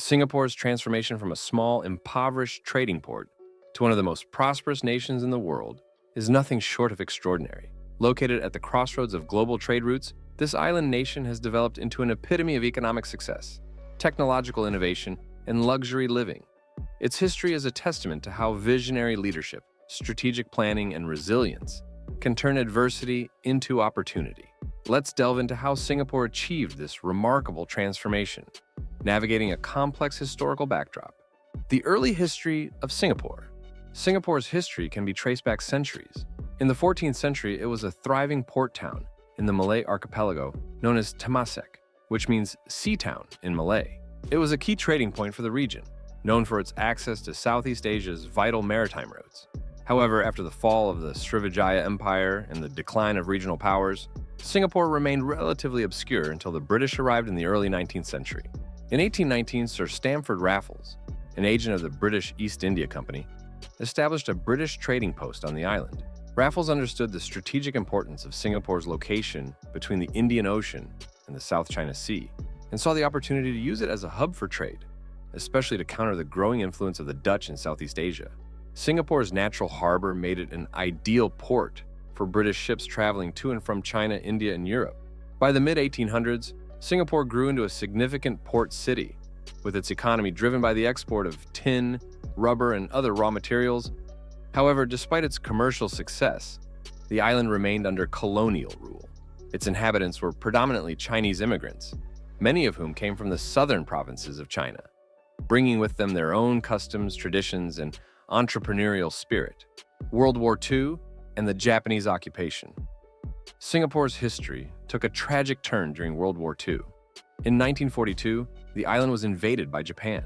Singapore's transformation from a small, impoverished trading port to one of the most prosperous nations in the world is nothing short of extraordinary. Located at the crossroads of global trade routes, this island nation has developed into an epitome of economic success, technological innovation, and luxury living. Its history is a testament to how visionary leadership, strategic planning, and resilience can turn adversity into opportunity. Let's delve into how Singapore achieved this remarkable transformation, navigating a complex historical backdrop. The early history of Singapore. Singapore's history can be traced back centuries. In the 14th century, it was a thriving port town in the Malay archipelago known as Temasek, which means sea town in Malay. It was a key trading point for the region, known for its access to Southeast Asia's vital maritime routes. However, after the fall of the Srivijaya Empire and the decline of regional powers, Singapore remained relatively obscure until the British arrived in the early 19th century. In 1819, Sir Stamford Raffles, an agent of the British East India Company, established a British trading post on the island. Raffles understood the strategic importance of Singapore's location between the Indian Ocean and the South China Sea, and saw the opportunity to use it as a hub for trade, especially to counter the growing influence of the Dutch in Southeast Asia. Singapore's natural harbor made it an ideal port for British ships traveling to and from China, India, and Europe. By the mid-1800s, Singapore grew into a significant port city, with its economy driven by the export of tin, rubber, and other raw materials. However, despite its commercial success, the island remained under colonial rule. Its inhabitants were predominantly Chinese immigrants, many of whom came from the southern provinces of China, bringing with them their own customs, traditions, and entrepreneurial spirit. World War II and the Japanese occupation. Singapore's history took a tragic turn during World War II. In 1942, the island was invaded by Japan.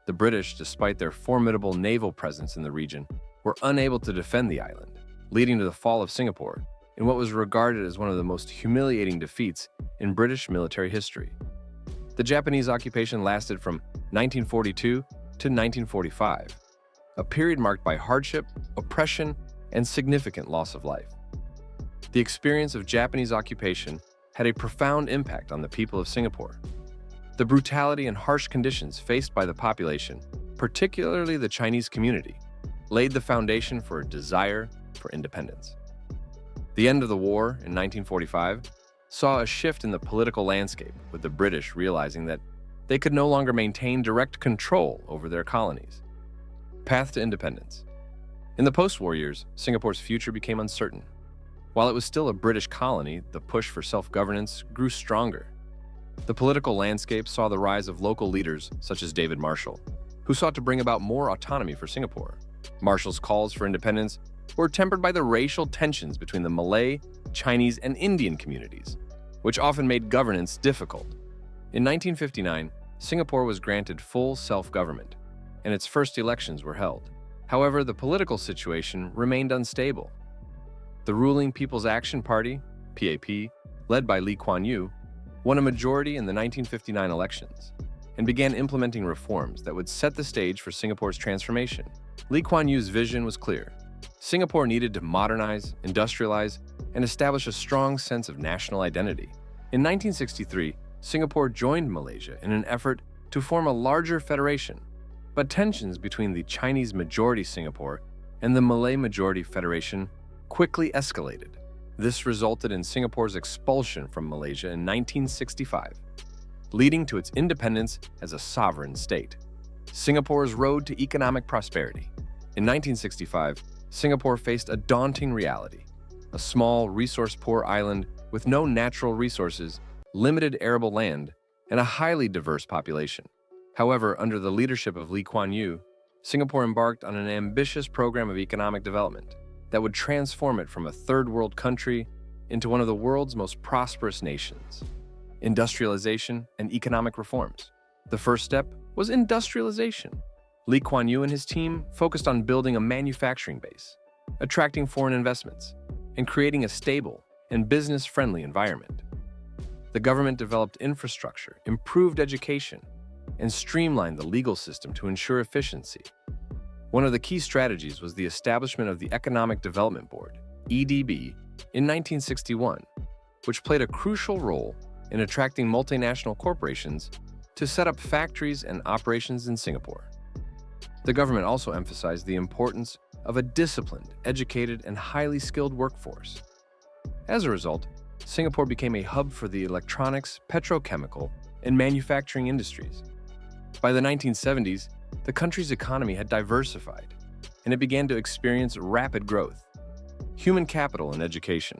The British, despite their formidable naval presence in the region, were unable to defend the island, leading to the fall of Singapore in what was regarded as one of the most humiliating defeats in British military history. The Japanese occupation lasted from 1942 to 1945, a period marked by hardship, oppression, and significant loss of life. The experience of Japanese occupation had a profound impact on the people of Singapore. The brutality and harsh conditions faced by the population, particularly the Chinese community, laid the foundation for a desire for independence. The end of the war in 1945 saw a shift in the political landscape, with the British realizing that they could no longer maintain direct control over their colonies. Path to independence. In the post-war years, Singapore's future became uncertain. While it was still a British colony, the push for self-governance grew stronger. The political landscape saw the rise of local leaders such as David Marshall, who sought to bring about more autonomy for Singapore. Marshall's calls for independence were tempered by the racial tensions between the Malay, Chinese, and Indian communities, which often made governance difficult. In 1959, Singapore was granted full self-government, and its first elections were held. However, the political situation remained unstable. The ruling People's Action Party, PAP, led by Lee Kuan Yew, won a majority in the 1959 elections and began implementing reforms that would set the stage for Singapore's transformation. Lee Kuan Yew's vision was clear. Singapore needed to modernize, industrialize, and establish a strong sense of national identity. In 1963, Singapore joined Malaysia in an effort to form a larger federation, but tensions between the Chinese majority Singapore and the Malay majority federation quickly escalated. This resulted in Singapore's expulsion from Malaysia in 1965, leading to its independence as a sovereign state. Singapore's road to economic prosperity. In 1965, Singapore faced a daunting reality: a small, resource-poor island with no natural resources, limited arable land, and a highly diverse population. However, under the leadership of Lee Kuan Yew, Singapore embarked on an ambitious program of economic development that would transform it from a third-world country into one of the world's most prosperous nations. Industrialization and economic reforms. The first step was industrialization. Lee Kuan Yew and his team focused on building a manufacturing base, attracting foreign investments, and creating a stable and business-friendly environment. The government developed infrastructure, improved education, and streamlined the legal system to ensure efficiency. One of the key strategies was the establishment of the Economic Development Board, EDB, in 1961, which played a crucial role in attracting multinational corporations to set up factories and operations in Singapore. The government also emphasized the importance of a disciplined, educated, and highly skilled workforce. As a result, Singapore became a hub for the electronics, petrochemical, and manufacturing industries. By the 1970s, the country's economy had diversified, and it began to experience rapid growth. Human capital and education.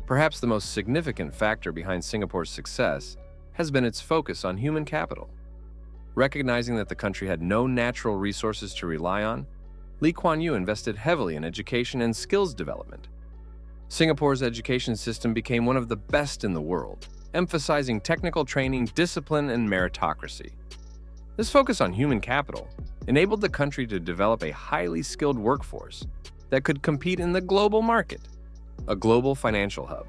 Perhaps the most significant factor behind Singapore's success has been its focus on human capital. Recognizing that the country had no natural resources to rely on, Lee Kuan Yew invested heavily in education and skills development. Singapore's education system became one of the best in the world, emphasizing technical training, discipline, and meritocracy. This focus on human capital enabled the country to develop a highly skilled workforce that could compete in the global market, a global financial hub.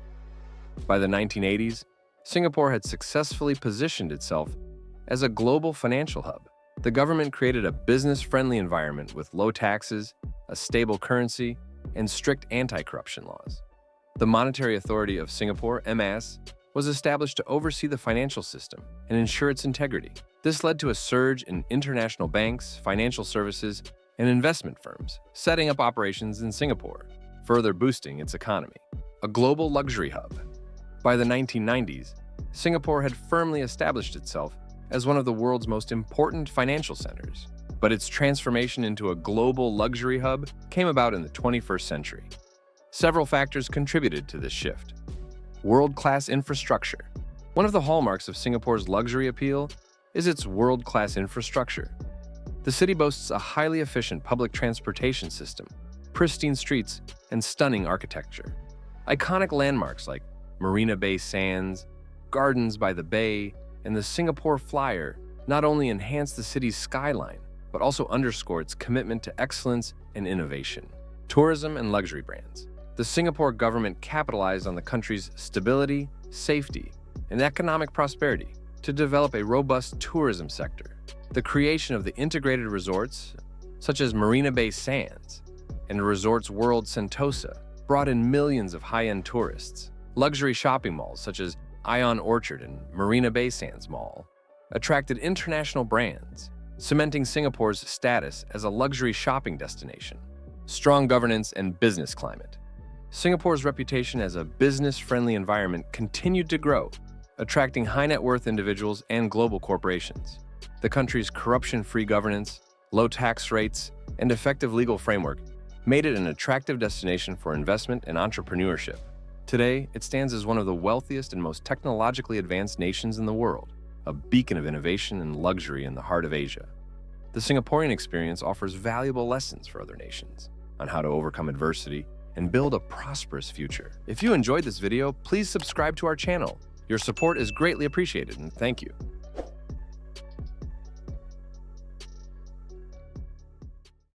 By the 1980s, Singapore had successfully positioned itself as a global financial hub. The government created a business-friendly environment with low taxes, a stable currency, and strict anti-corruption laws. The Monetary Authority of Singapore, MAS, was established to oversee the financial system and ensure its integrity. This led to a surge in international banks, financial services, and investment firms setting up operations in Singapore, further boosting its economy. A global luxury hub. By the 1990s, Singapore had firmly established itself as one of the world's most important financial centers, but its transformation into a global luxury hub came about in the 21st century. Several factors contributed to this shift. World-class infrastructure. One of the hallmarks of Singapore's luxury appeal is its world-class infrastructure. The city boasts a highly efficient public transportation system, pristine streets, and stunning architecture. Iconic landmarks like Marina Bay Sands, Gardens by the Bay, and the Singapore Flyer not only enhance the city's skyline, but also underscore its commitment to excellence and innovation. Tourism and luxury brands. The Singapore government capitalized on the country's stability, safety, and economic prosperity to develop a robust tourism sector. The creation of the integrated resorts, such as Marina Bay Sands and Resorts World Sentosa, brought in millions of high-end tourists. Luxury shopping malls, such as Ion Orchard and Marina Bay Sands Mall, attracted international brands, cementing Singapore's status as a luxury shopping destination. Strong governance and business climate. Singapore's reputation as a business-friendly environment continued to grow, attracting high-net-worth individuals and global corporations. The country's corruption-free governance, low tax rates, and effective legal framework made it an attractive destination for investment and entrepreneurship. Today, it stands as one of the wealthiest and most technologically advanced nations in the world, a beacon of innovation and luxury in the heart of Asia. The Singaporean experience offers valuable lessons for other nations on how to overcome adversity and build a prosperous future. If you enjoyed this video, please subscribe to our channel. Your support is greatly appreciated, and thank you.